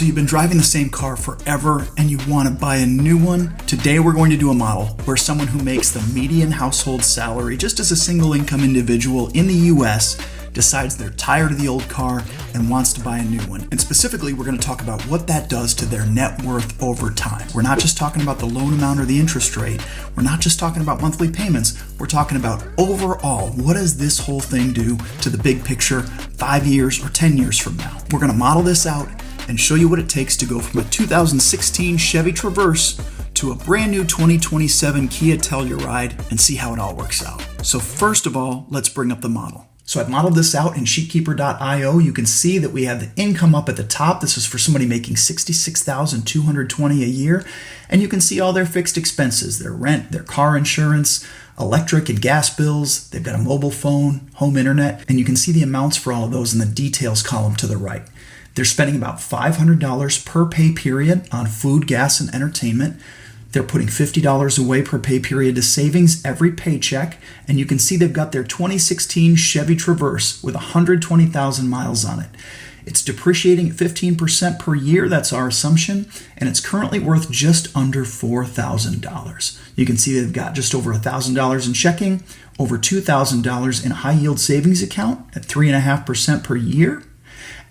So you've been driving the same car forever and you want to buy a new one? Today we're going to do a model where someone who makes the median household salary just as a single income individual in the US decides they're tired of the old car and wants to buy a new one. And specifically, we're going to talk about what that does to their net worth over time. We're not just talking about the loan amount or the interest rate. We're not just talking about monthly payments. We're talking about overall, what does this whole thing do to the big picture 5 years or 10 years from now? We're going to model this out and show you what it takes to go from a 2016 Chevy Traverse to a brand new 2027 Kia Telluride and see how it all works out. So first of all, let's bring up the model. So I've modeled this out in sheetkeeper.io. You can see that we have the income up at the top. This is for somebody making $66,220 a year. And you can see all their fixed expenses, their rent, their car insurance, electric and gas bills. They've got a mobile phone, home internet, and you can see the amounts for all of those in the details column to the right. They're spending about $500 per pay period on food, gas, and entertainment. They're putting $50 away per pay period to savings every paycheck. And you can see they've got their 2016 Chevy Traverse with 120,000 miles on it. It's depreciating at 15% per year. That's our assumption. And it's currently worth just under $4,000. You can see they've got just over $1,000 in checking, over $2,000 in a high yield savings account at 3.5% per year.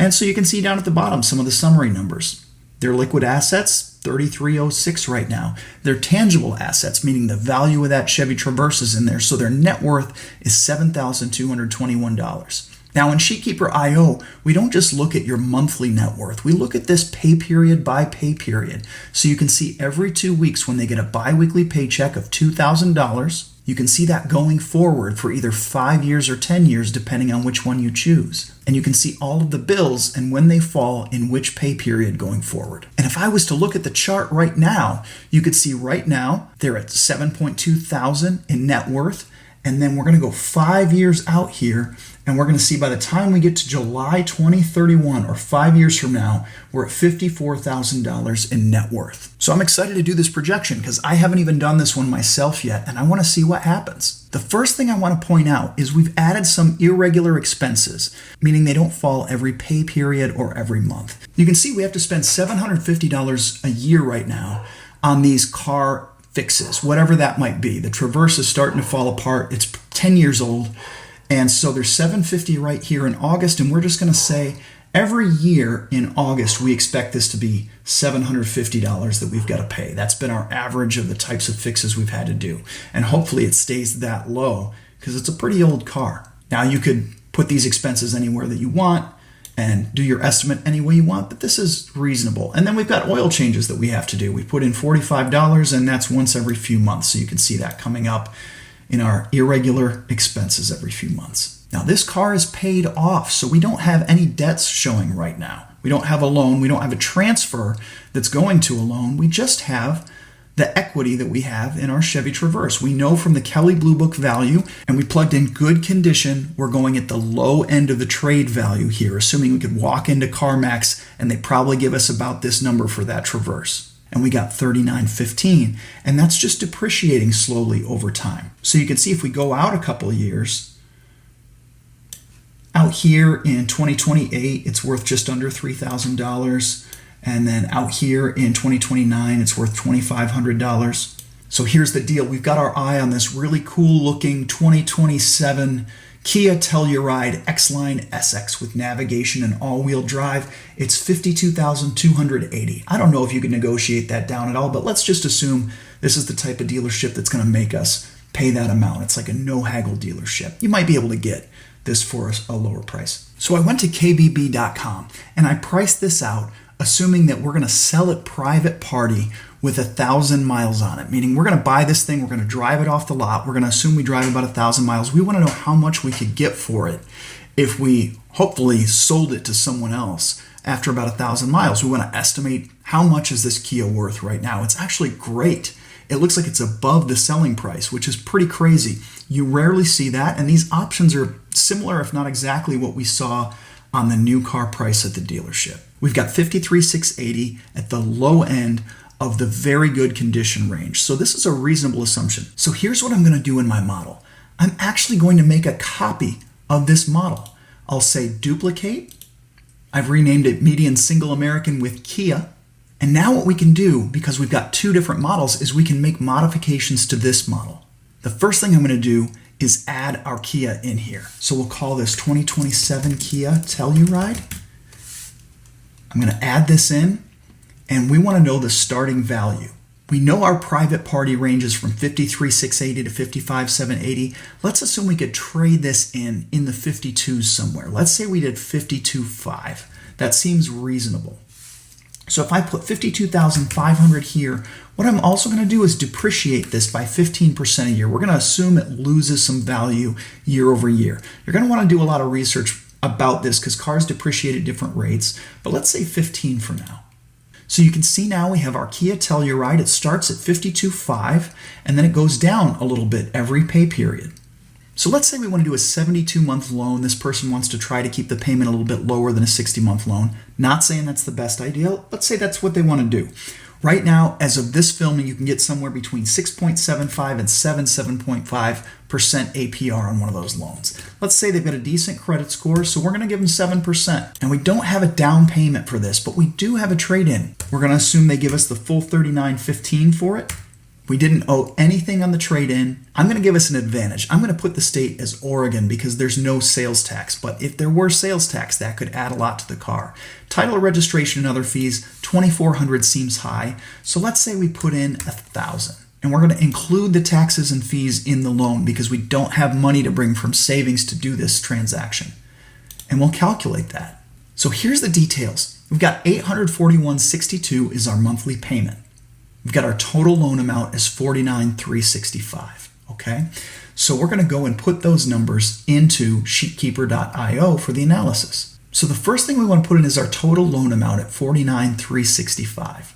And so you can see down at the bottom some of the summary numbers. Their liquid assets, $3,306 right now. Their tangible assets, meaning the value of that Chevy Traverse is in there, so their net worth is $7,221. Now in SheetKeeper.io, we don't just look at your monthly net worth. We look at this pay period by pay period. So you can see every 2 weeks when they get a bi-weekly paycheck of $2,000, you can see that going forward for either 5 years or 10 years, depending on which one you choose. And you can see all of the bills and when they fall in which pay period going forward. And if I was to look at the chart right now, you could see right now they're at $7.2 thousand in net worth. And then we're going to go 5 years out here, and we're going to see by the time we get to July 2031, or 5 years from now, we're at $54,000 in net worth. So I'm excited to do this projection because I haven't even done this one myself yet, and I want to see what happens. The first thing I want to point out is we've added some irregular expenses, meaning they don't fall every pay period or every month. You can see we have to spend $750 a year right now on these car fixes, whatever that might be. The Traverse is starting to fall apart. It's 10 years old. And so there's $750 right here in August. And we're just going to say every year in August, we expect this to be $750 that we've got to pay. That's been our average of the types of fixes we've had to do. And hopefully it stays that low because it's a pretty old car. Now you could put these expenses anywhere that you want and do your estimate any way you want, but this is reasonable. And then we've got oil changes that we have to do. We put in $45, and that's once every few months. So you can see that coming up in our irregular expenses every few months. Now this car is paid off, so we don't have any debts showing right now. We don't have a loan. We don't have a transfer that's going to a loan. We just have the equity that we have in our Chevy Traverse. We know from the Kelley Blue Book value, and we plugged in good condition, we're going at the low end of the trade value here, assuming we could walk into CarMax and they probably give us about this number for that Traverse. And we got $39.15, and that's just depreciating slowly over time. So you can see if we go out a couple of years, out here in 2028, it's worth just under $3,000. And then out here in 2029, it's worth $2,500. So here's the deal. We've got our eye on this really cool looking 2027 Kia Telluride X-Line SX with navigation and all-wheel drive. It's $52,280. I don't know if you can negotiate that down at all, but let's just assume this is the type of dealership that's going to make us pay that amount. It's like a no-haggle dealership. You might be able to get this for a lower price. So I went to kbb.com and I priced this out assuming that we're going to sell it private party with 1,000 miles on it, meaning we're going to buy this thing, we're going to drive it off the lot, we're going to assume we drive about 1,000 miles. We want to know how much we could get for it if we hopefully sold it to someone else after about 1,000 miles. We want to estimate how much is this Kia worth right now. It's actually great. It looks like it's above the selling price, which is pretty crazy. You rarely see that, and these options are similar, if not exactly what we saw on the new car price at the dealership. We've got $53,680 at the low end of the very good condition range. So this is a reasonable assumption. So here's what I'm going to do in my model. I'm actually going to make a copy of this model. I'll say duplicate, I've renamed it Median Single American with Kia. And now what we can do, because we've got two different models, is we can make modifications to this model. The first thing I'm going to do is add our Kia in here. So we'll call this 2027 Kia Telluride. I'm going to add this in, and we want to know the starting value. We know our private party ranges from 53,680 to 55,780. Let's assume we could trade this in the 52s somewhere. Let's say we did 52,500. That seems reasonable. So if I put 52,500 here, what I'm also going to do is depreciate this by 15% a year. We're going to assume it loses some value year over year. You're going to want to do a lot of research about this because cars depreciate at different rates, but let's say 15 for now. So you can see now we have our Kia Telluride. It starts at 52,500 and then it goes down a little bit every pay period. So let's say we want to do a 72-month loan. This person wants to try to keep the payment a little bit lower than a 60-month loan. Not saying that's the best idea. Let's say that's what they want to do. Right now, as of this filming, you can get somewhere between 6.75 and 7.5% APR on one of those loans. Let's say they've got a decent credit score, so we're going to give them 7%. And we don't have a down payment for this, but we do have a trade-in. We're going to assume they give us the full $39.15 for it. We didn't owe anything on the trade-in. I'm going to give us an advantage. I'm going to put the state as Oregon because there's no sales tax. But if there were sales tax, that could add a lot to the car. Title, registration, and other fees, $2,400 seems high. So let's say we put in $1,000. And we're going to include the taxes and fees in the loan because we don't have money to bring from savings to do this transaction. And we'll calculate that. So here's the details. We've got $841.62 is our monthly payment. We've got our total loan amount as $49,365, okay? So we're going to go and put those numbers into sheetkeeper.io for the analysis. So the first thing we want to put in is our total loan amount at $49,365.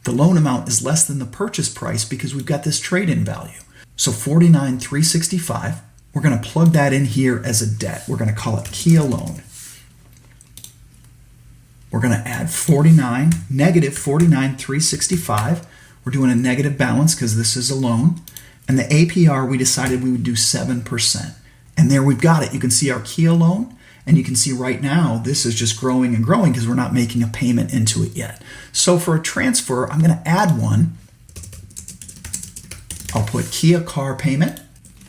The loan amount is less than the purchase price because we've got this trade-in value. So $49,365, we're going to plug that in here as a debt. We're going to call it Kia loan. We're going to add negative $49,365. We're doing a negative balance because this is a loan. And the APR, we decided we would do 7%. And there we've got it. You can see our Kia loan. And you can see right now, this is just growing and growing because we're not making a payment into it yet. So for a transfer, I'm going to add one. I'll put Kia car payment.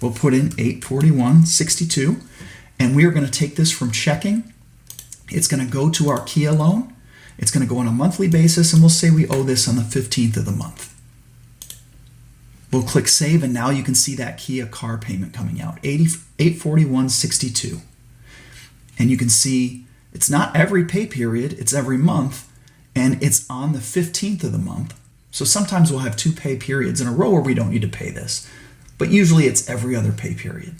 We'll put in $841.62. And we are going to take this from checking. It's going to go to our Kia loan. It's going to go on a monthly basis, and we'll say we owe this on the 15th of the month. We'll click Save, and now you can see that Kia car payment coming out, $841.62. And you can see it's not every pay period, it's every month, and it's on the 15th of the month. So sometimes we'll have two pay periods in a row where we don't need to pay this, but usually it's every other pay period.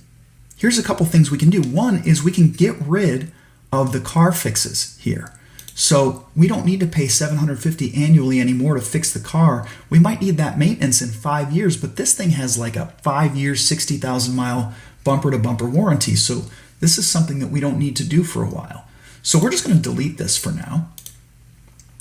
Here's a couple things we can do. One is we can get rid of the car fixes here. So we don't need to pay $750 annually anymore to fix the car. We might need that maintenance in 5 years, but this thing has like a 5-year, 60,000 mile bumper to bumper warranty. So this is something that we don't need to do for a while. So we're just going to delete this for now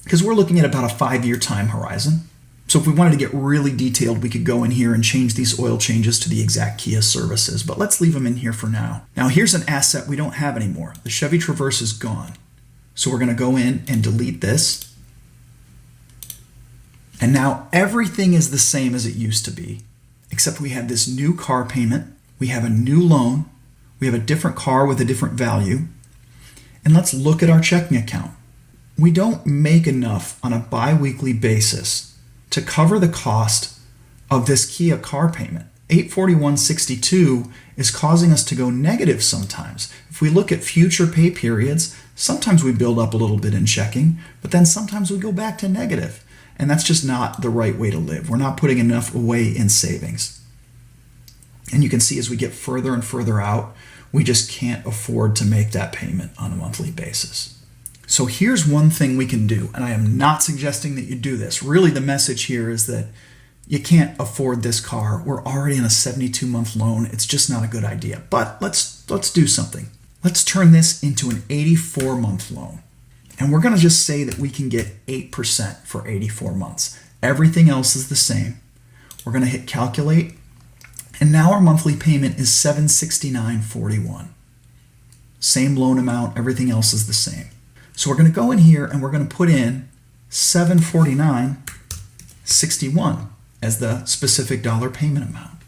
because we're looking at about a 5-year time horizon. So if we wanted to get really detailed, we could go in here and change these oil changes to the exact Kia services, but let's leave them in here for now. Now here's an asset we don't have anymore. The Chevy Traverse is gone. So we're going to go in and delete this. And now everything is the same as it used to be, except we have this new car payment. We have a new loan. We have a different car with a different value. And let's look at our checking account. We don't make enough on a bi-weekly basis to cover the cost of this Kia car payment. $841.62 is causing us to go negative sometimes. If we look at future pay periods, sometimes we build up a little bit in checking, but then sometimes we go back to negative. And that's just not the right way to live. We're not putting enough away in savings. And you can see as we get further and further out, we just can't afford to make that payment on a monthly basis. So here's one thing we can do, and I am not suggesting that you do this. Really, the message here is that you can't afford this car. We're already in a 72-month loan. It's just not a good idea. But let's do something. Let's turn this into an 84-month loan. And we're going to just say that we can get 8% for 84 months. Everything else is the same. We're going to hit calculate. And now our monthly payment is $769.41. Same loan amount. Everything else is the same. So we're going to go in here and we're going to put in $749.61 as the specific dollar payment amount.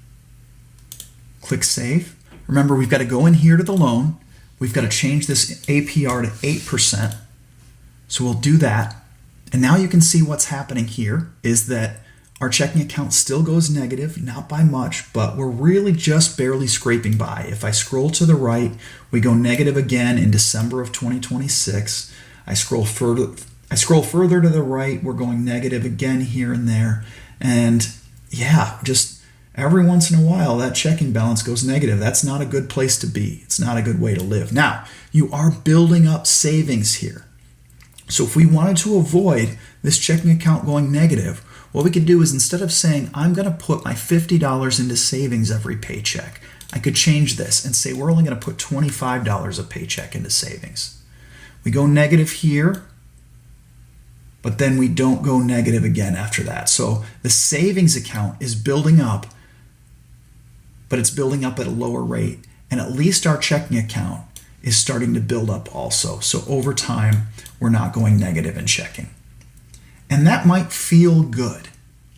Click Save. Remember, we've got to go in here to the loan. We've got to change this APR to 8%. So we'll do that. And now you can see what's happening here is that our checking account still goes negative, not by much, but we're really just barely scraping by. If I scroll to the right, we go negative again in December of 2026. I scroll further to the right, we're going negative again here and there. And yeah, just every once in a while, that checking balance goes negative. That's not a good place to be. It's not a good way to live. Now, you are building up savings here. So if we wanted to avoid this checking account going negative, what we could do is instead of saying, I'm going to put my $50 into savings every paycheck, I could change this and say we're only going to put $25 a paycheck into savings. We go negative here, but then we don't go negative again after that. So the savings account is building up, but it's building up at a lower rate. And at least our checking account is starting to build up also. So over time, we're not going negative in checking. And that might feel good,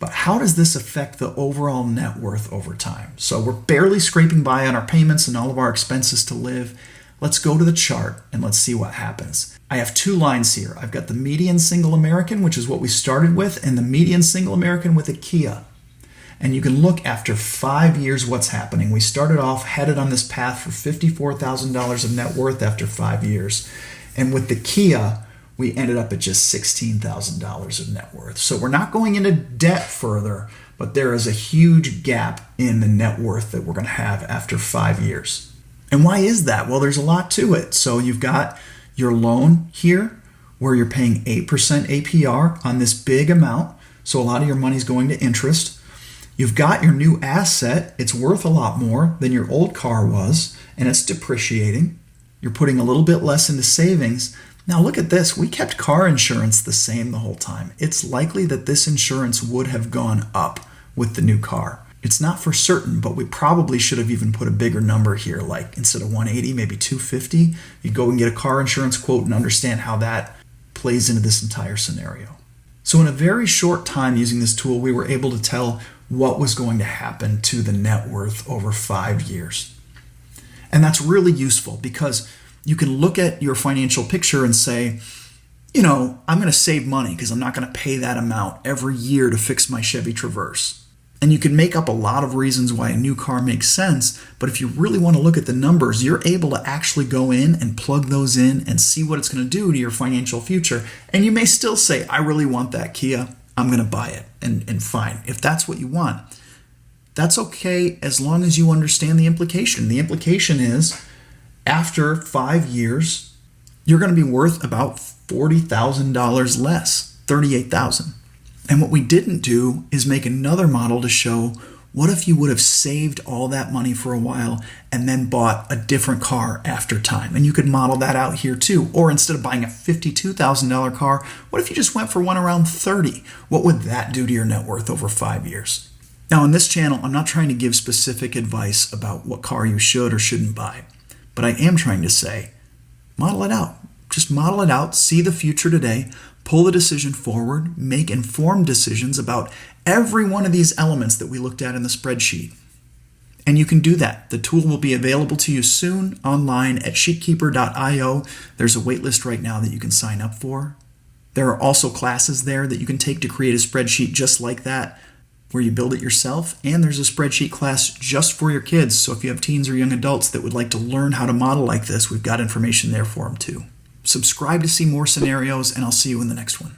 but how does this affect the overall net worth over time? So we're barely scraping by on our payments and all of our expenses to live. Let's go to the chart and let's see what happens. I have two lines here. I've got the median single American, which is what we started with, and the median single American with a Kia. And you can look after 5 years what's happening. We started off headed on this path for $54,000 of net worth after 5 years. And with the Kia, we ended up at just $16,000 of net worth. So we're not going into debt further, but there is a huge gap in the net worth that we're going to have after 5 years. And why is that? Well, there's a lot to it. So you've got your loan here where you're paying 8% APR on this big amount. So a lot of your money's going to interest. You've got your new asset. It's worth a lot more than your old car was, and it's depreciating. You're putting a little bit less into savings. Now look at this. We kept car insurance the same the whole time. It's likely that this insurance would have gone up with the new car. It's not for certain, but we probably should have even put a bigger number here, like instead of 180, maybe 250. You go and get a car insurance quote and understand how that plays into this entire scenario. So in a very short time using this tool, we were able to tell what was going to happen to the net worth over 5 years. And that's really useful because you can look at your financial picture and say, I'm going to save money because I'm not going to pay that amount every year to fix my Chevy Traverse. And you can make up a lot of reasons why a new car makes sense, but if you really want to look at the numbers, you're able to actually go in and plug those in and see what it's going to do to your financial future. And you may still say, I really want that Kia. I'm going to buy it. And fine. If that's what you want, that's okay as long as you understand the implication. The implication is after 5 years, you're going to be worth about $40,000 less, $38,000. And what we didn't do is make another model to show what if you would have saved all that money for a while and then bought a different car after time? And you could model that out here too. Or instead of buying a $52,000 car, what if you just went for one around $30,000? What would that do to your net worth over 5 years? Now on this channel, I'm not trying to give specific advice about what car you should or shouldn't buy, but I am trying to say, model it out. Just model it out, see the future today, pull the decision forward, make informed decisions about every one of these elements that we looked at in the spreadsheet. And you can do that. The tool will be available to you soon online at sheetkeeper.io. There's a waitlist right now that you can sign up for. There are also classes there that you can take to create a spreadsheet just like that, where you build it yourself. And there's a spreadsheet class just for your kids. So if you have teens or young adults that would like to learn how to model like this, we've got information there for them too. Subscribe to see more scenarios, and I'll see you in the next one.